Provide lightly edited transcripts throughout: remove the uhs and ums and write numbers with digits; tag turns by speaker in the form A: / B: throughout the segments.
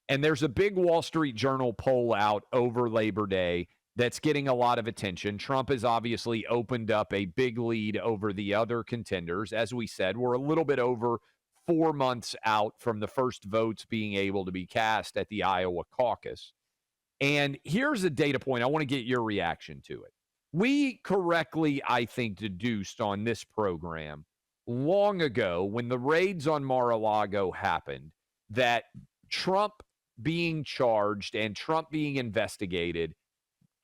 A: And there's a big Wall Street Journal poll out over Labor Day that's getting a lot of attention. Trump has obviously opened up a big lead over the other contenders. As we said, we're a little bit over 4 months out from the first votes being able to be cast at the Iowa caucus. And here's a data point. I want to get your reaction to it. We correctly, I think, deduced on this program long ago when the raids on Mar-a-Lago happened that Trump being charged and Trump being investigated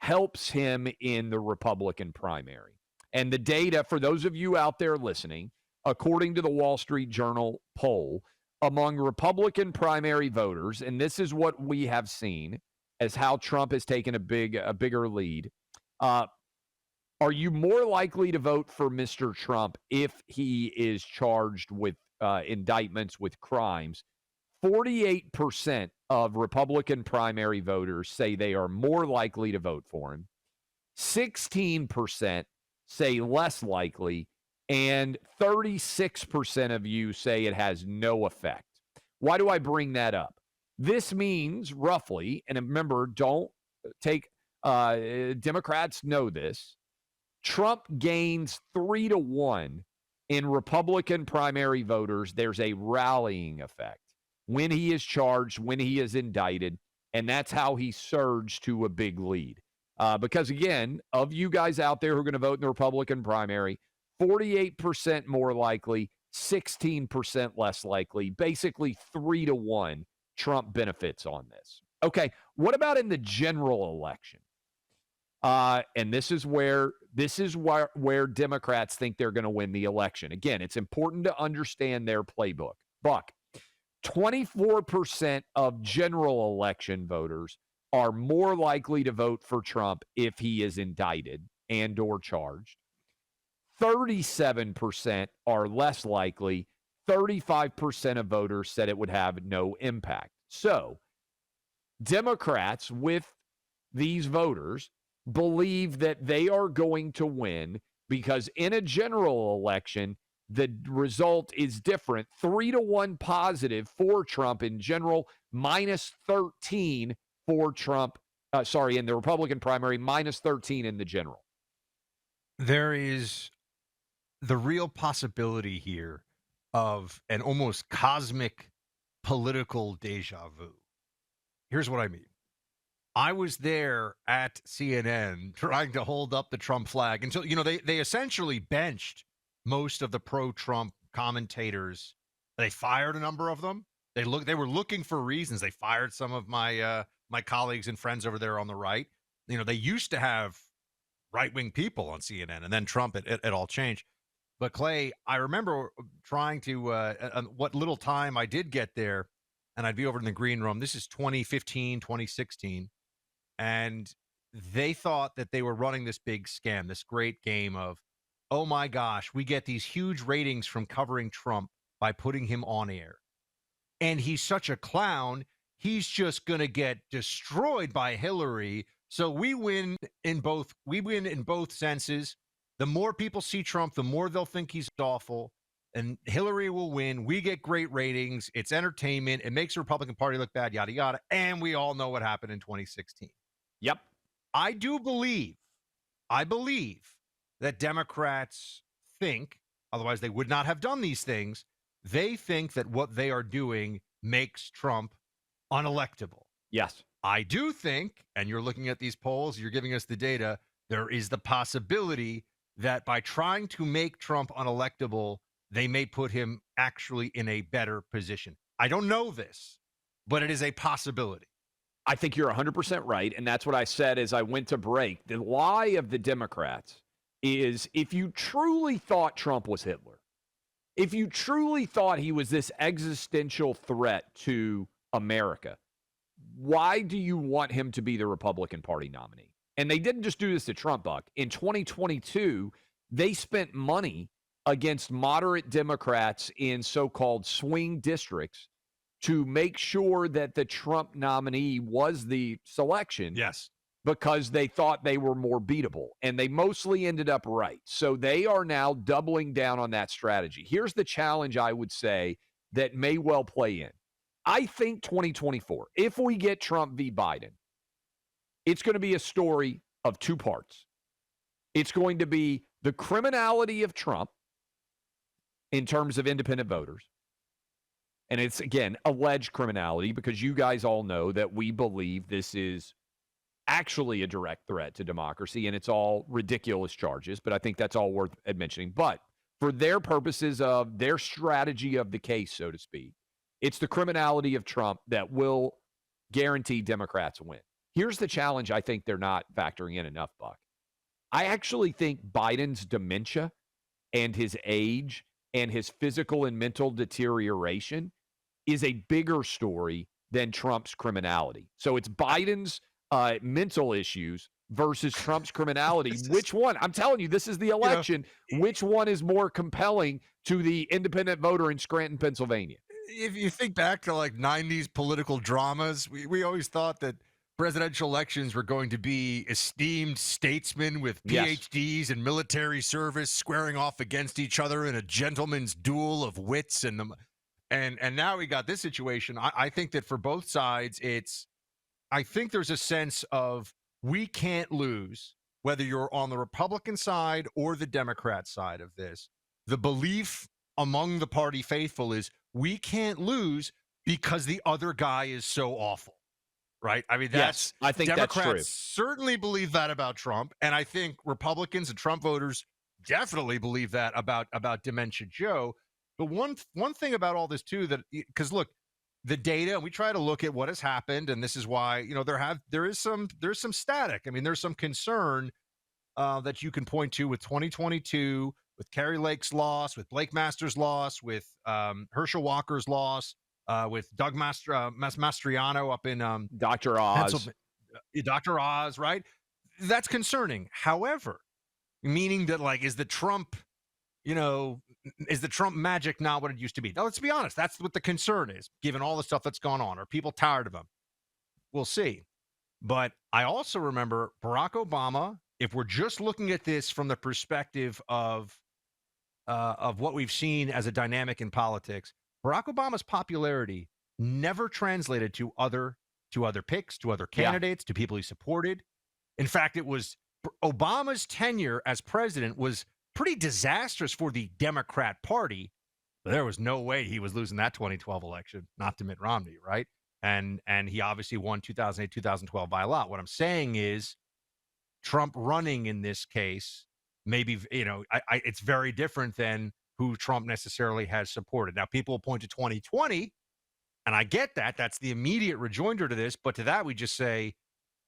A: helps him in the Republican primary. And the data, for those of you out there listening, according to the Wall Street Journal poll, among Republican primary voters, and this is what we have seen as how Trump has taken a bigger lead. Are you more likely to vote for Mr. Trump if he is charged with indictments with crimes? 48% of Republican primary voters say they are more likely to vote for him. 16% say less likely, and 36% of you say it has no effect. Why do I bring that up? This means roughly, and remember, don't take, Democrats know this, Trump gains 3-1 in Republican primary voters. There's a rallying effect when he is charged, when he is indicted, and that's how he surged to a big lead. Because, again, of you guys out there who are going to vote in the Republican primary, 48% more likely, 16% less likely, basically 3-1, Trump benefits on this. Okay, what about in the general election? And this is where Democrats think they're going to win the election. Again, it's important to understand their playbook. Buck, 24% of general election voters are more likely to vote for Trump if he is indicted and or charged. 37% are less likely. 35% of voters said it would have no impact. So, Democrats with these voters believe that they are going to win because in a general election, the result is different. 3-1 positive for Trump in general, minus 13 for Trump. In the Republican primary, minus 13 in the general.
B: There is the real possibility here of an almost cosmic political deja vu. Here's what I mean. I was there at CNN trying to hold up the Trump flag until, they essentially benched most of the pro-Trump commentators. They fired a number of them. They were looking for reasons. They fired some of my my colleagues and friends over there on the right. They used to have right-wing people on CNN, and then Trump, it all changed. But Clay, I remember trying to, what little time I did get there, and I'd be over in the green room. This is 2015, 2016. And they thought that they were running this big scam, this great game of, oh my gosh, we get these huge ratings from covering Trump by putting him on air. And he's such a clown, he's just going to get destroyed by Hillary. So we win in both senses. The more people see Trump, the more they'll think he's awful. And Hillary will win. We get great ratings. It's entertainment. It makes the Republican Party look bad, yada, yada. And we all know what happened in 2016.
A: Yep.
B: I believe that Democrats think, otherwise they would not have done these things, they think that what they are doing makes Trump unelectable.
A: Yes.
B: I do think, and you're looking at these polls, you're giving us the data, there is the possibility that by trying to make Trump unelectable, they may put him actually in a better position. I don't know this, but it is a possibility.
A: I think you're 100% right, and that's what I said as I went to break. The lie of the Democrats is if you truly thought Trump was Hitler, if you truly thought he was this existential threat to America, why do you want him to be the Republican Party nominee? And they didn't just do this to Trump, Buck. In 2022, they spent money against moderate Democrats in so-called swing districts to make sure that the Trump nominee was the selection.
B: Yes.
A: Because they thought they were more beatable. And they mostly ended up right. So they are now doubling down on that strategy. Here's the challenge I would say that may well play in. I think 2024, if we get Trump v. Biden, it's going to be a story of two parts. It's going to be the criminality of Trump in terms of independent voters. And it's, again, alleged criminality because you guys all know that we believe this is actually a direct threat to democracy, and it's all ridiculous charges, but I think that's all worth mentioning. But for their purposes of their strategy of the case, so to speak, it's the criminality of Trump that will guarantee Democrats win. Here's the challenge I think they're not factoring in enough, Buck. I actually think Biden's dementia and his age and his physical and mental deterioration is a bigger story than Trump's criminality. So it's Biden's mental issues versus Trump's criminality. Which one? I'm telling you, this is the election. Which one is more compelling to the independent voter in Scranton, Pennsylvania?
B: If you think back to like 90s political dramas, we always thought that presidential elections were going to be esteemed statesmen with PhDs and military service squaring off against each other in a gentleman's duel of wits. And now we got this situation. I think that for both sides, I think there's a sense of we can't lose, whether you're on the Republican side or the Democrat side of this. The belief among the party faithful is we can't lose because the other guy is so awful, right? I mean,
A: I think
B: Democrats
A: that's true.
B: Certainly believe that about Trump, and I think Republicans and Trump voters definitely believe that about Dementia Joe. But one thing about all this too, that because look, the data, and we try to look at what has happened, and this is why there's some static. I mean, there's some concern that you can point to with 2022, with Carrie Lake's loss, with Blake Masters' loss, with Herschel Walker's loss, with Doug Mastriano up in
A: Dr. Oz.
B: Dr. Oz, right? That's concerning. However, meaning that like, is the Trump magic not what it used to be? Now, let's be honest. That's what the concern is, given all the stuff that's gone on. Are people tired of him? We'll see. But I also remember Barack Obama, if we're just looking at this from the perspective of what we've seen as a dynamic in politics, Barack Obama's popularity never translated to other picks, to other candidates, to people he supported. In fact, it was Obama's tenure as president was pretty disastrous for the Democrat Party. But there was no way he was losing that 2012 election, not to Mitt Romney, right? And he obviously won 2008, 2012 by a lot. What I'm saying is Trump running in this case, maybe, it's very different than who Trump necessarily has supported. Now, people point to 2020, and I get that. That's the immediate rejoinder to this. But to that, we just say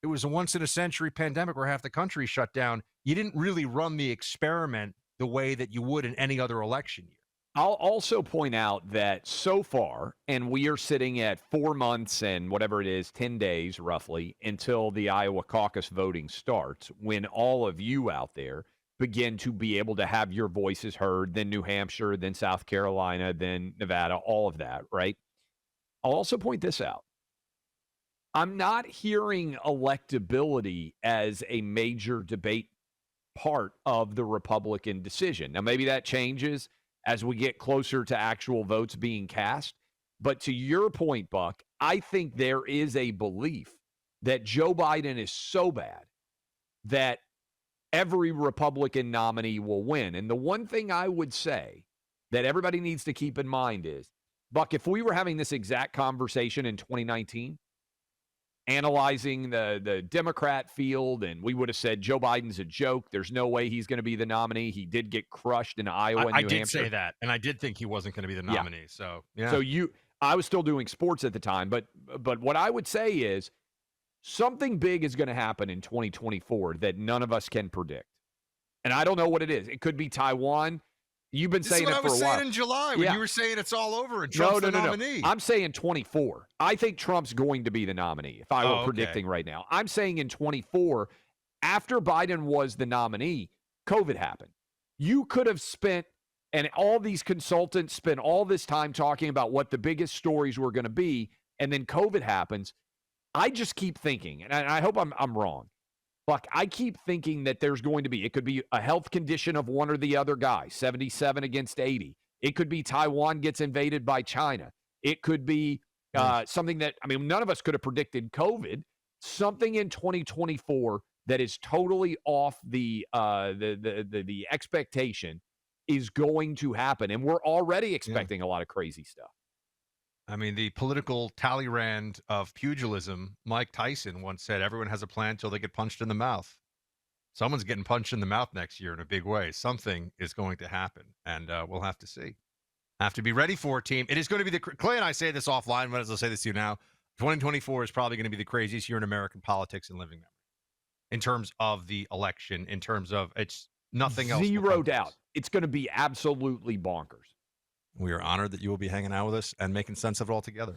B: it was a once-in-a-century pandemic where half the country shut down. You didn't really run the experiment the way that you would in any other election year.
A: I'll also point out that so far, and we are sitting at 4 months and whatever it is, 10 days roughly, until the Iowa caucus voting starts, when all of you out there begin to be able to have your voices heard, then New Hampshire, then South Carolina, then Nevada, all of that, right? I'll also point this out. I'm not hearing electability as a major debate part of the Republican decision. Now, maybe that changes as we get closer to actual votes being cast. But to your point, Buck, I think there is a belief that Joe Biden is so bad that every Republican nominee will win. And the one thing I would say that everybody needs to keep in mind is, Buck, if we were having this exact conversation in 2019, analyzing the Democrat field, and we would have said Joe Biden's a joke. There's no way he's going to be the nominee. He did get crushed in Iowa and New Hampshire.
B: I did say that, and I did think he wasn't going to be the nominee.
A: Yeah.
B: So, yeah.
A: So I was still doing sports at the time, but what I would say is something big is going to happen in 2024 that none of us can predict. And I don't know what it is. It could be Taiwan. You've been saying it for a while.
B: This is what I was saying in July when you were saying it's all over and Trump's the nominee.
A: I'm saying 24. I think Trump's going to be the nominee if I were predicting right now. I'm saying in 24, after Biden was the nominee, COVID happened. You could have spent, and all these consultants spent all this time talking about what the biggest stories were going to be, and then COVID happens. I just keep thinking, and I hope I'm wrong, Buck, I keep thinking that there's going to be, it could be a health condition of one or the other guy, 77 against 80. It could be Taiwan gets invaded by China. It could be Something that, I mean, none of us could have predicted COVID. Something in 2024 that is totally off the expectation is going to happen, and we're already expecting a lot of crazy stuff.
B: I mean, the political Talleyrand of pugilism, Mike Tyson once said, everyone has a plan until they get punched in the mouth. Someone's getting punched in the mouth next year in a big way. Something is going to happen, and we'll have to see. Have to be ready for it, team. It is going to be Clay and I say this offline, but as I'll say this to you now, 2024 is probably going to be the craziest year in American politics in living memory. In terms of the election, in terms of it's nothing else.
A: Zero doubt. It's going to be absolutely bonkers.
B: We are honored that you will be hanging out with us and making sense of it all together.